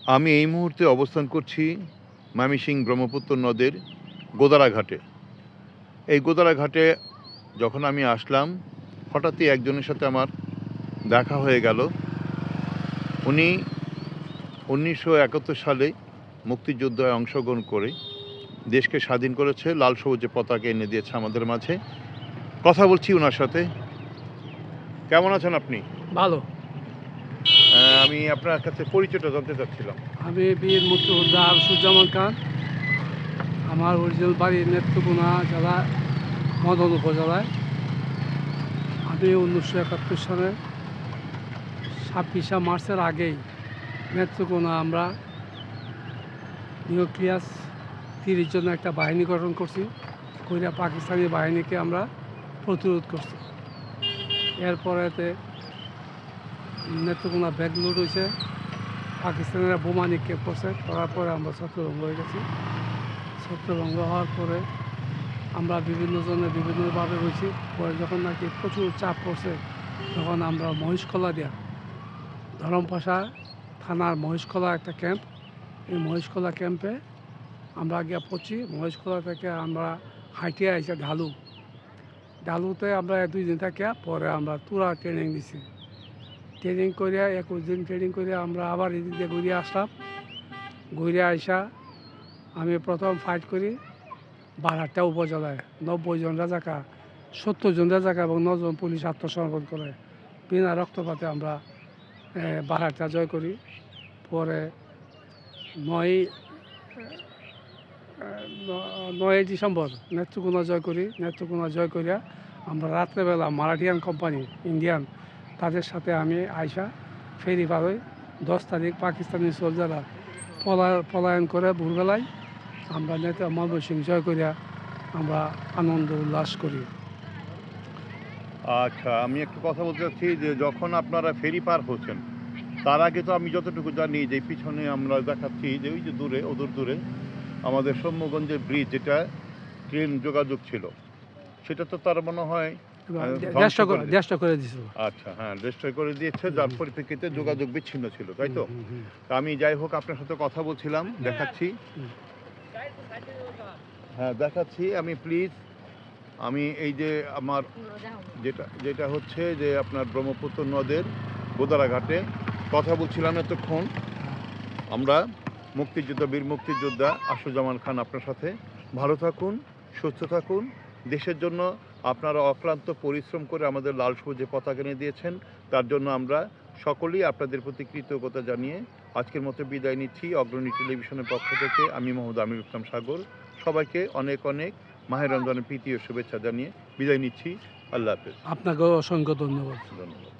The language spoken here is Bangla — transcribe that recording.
আমি এই মুহূর্তে অবস্থান করছি ময়মনসিংহ ব্রহ্মপুত্র নদের গোদারা ঘাটে। এই গোদারা ঘাটে যখন আমি আসলাম, হঠাৎই একজনের সাথে আমার দেখা হয়ে গেল। উনি 1971 সালে মুক্তিযুদ্ধে অংশগ্রহণ করে দেশকে স্বাধীন করেছে, লাল সবুজে পতাকা এনে দিয়েছে আমাদের মাঝে। কথা বলছি ওনার সাথে। কেমন আছেন আপনি? ভালো। আমি আপনার কাছে পরিচয়টা জানতে চাচ্ছিলাম। আমি বীর মুক্তিযোদ্ধা আরশুজ্জামান খান। আমার অরিজিনাল বাড়ি নেত্রকোনা জেলা মদন উপজেলায়। আমি 1971 সালের 26শে মার্চের আগেই নেত্রকোনা আমরা নিউক্লিয়াস 30 জনের একটা বাহিনী গঠন করছি, কইরা পাকিস্তানি বাহিনীকে আমরা প্রতিরোধ করছি। এরপরেতে নেত্রকোনা ব্যাগলুট হয়েছে, পাকিস্তানিরা বোমা নিক্ষেপ করছে, করার পরে আমরা ছত্রভঙ্গ হয়ে গেছি। ছত্রভঙ্গ হওয়ার পরে আমরা বিভিন্ন জনের বিভিন্নভাবে হয়েছি। পরে যখন নাকি প্রচুর চাপ পড়ছে, তখন আমরা মহিষকলা দিয়া ধরমপাশা থানার মহিষকলা একটা ক্যাম্প, এই মহিষকলা ক্যাম্পে আমরা গিয়ে পড়ছি। মহিষকলা থেকে আমরা হাঁটিয়ে আইসি ঢালুতে আমরা 2 দিন থেকে পরে আমরা তুরা ট্রেনিং দিছি। ট্রেনিং করিয়া 21 দিন ট্রেনিং করিয়া আমরা আবার এদিক দিয়ে ঘুরিয়ে আসলাম। ঘুরে আইসা আমি প্রথম ফাইট করি বারহাট্টা উপজেলায়। 90 জন রাজাকার, 70 জন রাজাকার এবং 9 জন পুলিশ আত্মসমর্পণ করে বিনা রক্তপাতে আমরা বারহাট্টা জয় করি। পরে 9 ডিসেম্বর নেত্রকোনা জয় করি। নেত্রকোনা জয় করিয়া আমরা রাত্রেবেলা মারাঠিয়ান কোম্পানি ইন্ডিয়ান তাদের সাথে আমি আইসা ফেরি পার হই। 10 তারিখ পাকিস্তানি সোলজাররা পলায়ন করে ভোরবেলায় আমরা ময়মনসিংহ জয় করিয়া আমরা আনন্দ উল্লাস করি। আচ্ছা, আমি একটু কথা বলতে চাচ্ছি যে যখন আপনারা ফেরি পার হচ্ছেন, তার আগে তো আমি যতটুকু জানি যে পিছনে আমরা দেখাচ্ছি যে ওই যে দূরে, অদূর দূরে আমাদের সৌম্যগঞ্জের ব্রিজ, যেটা ট্রেন যোগাযোগ ছিল, সেটা তো তার মনে হয় দেশটা করে দিয়েছিল। আচ্ছা, হ্যাঁ, ডিস্ট্রয় করে দিয়েছে, যার পরিপ্রেক্ষিতে যোগাযোগ বিচ্ছিন্ন ছিল, তাই তো? তা আমি যাই হোক আপনার সাথে কথা বলছিলাম, দেখাচ্ছি। হ্যাঁ, দেখাচ্ছি আমি, প্লিজ। আমি এই যে আমার যেটা হচ্ছে যে আপনার ব্রহ্মপুত্র নদের গোদারা ঘাটে কথা বলছিলাম এতক্ষণ। আমরা বীর মুক্তিযোদ্ধা আরশুজ্জামান খান আপনার সাথে। ভালো থাকুন, সুস্থ থাকুন। দেশের জন্য আপনারা অক্লান্ত পরিশ্রম করে আমাদের লাল সবুজে পতাকা এনে দিয়েছেন, তার জন্য আমরা সকলেই আপনাদের প্রতি কৃতজ্ঞতা জানিয়ে আজকের মতো বিদায় নিচ্ছি। অগ্রণী টেলিভিশনের পক্ষ থেকে আমি মোহাম্মদ আমির ইসলাম সাগর সবাইকে অনেক অনেক মাহে রমজানের প্রীতি ও শুভেচ্ছা জানিয়ে বিদায় নিচ্ছি। আল্লাহ হাফেজ। আপনাকেও অসংখ্য ধন্যবাদ। ধন্যবাদ।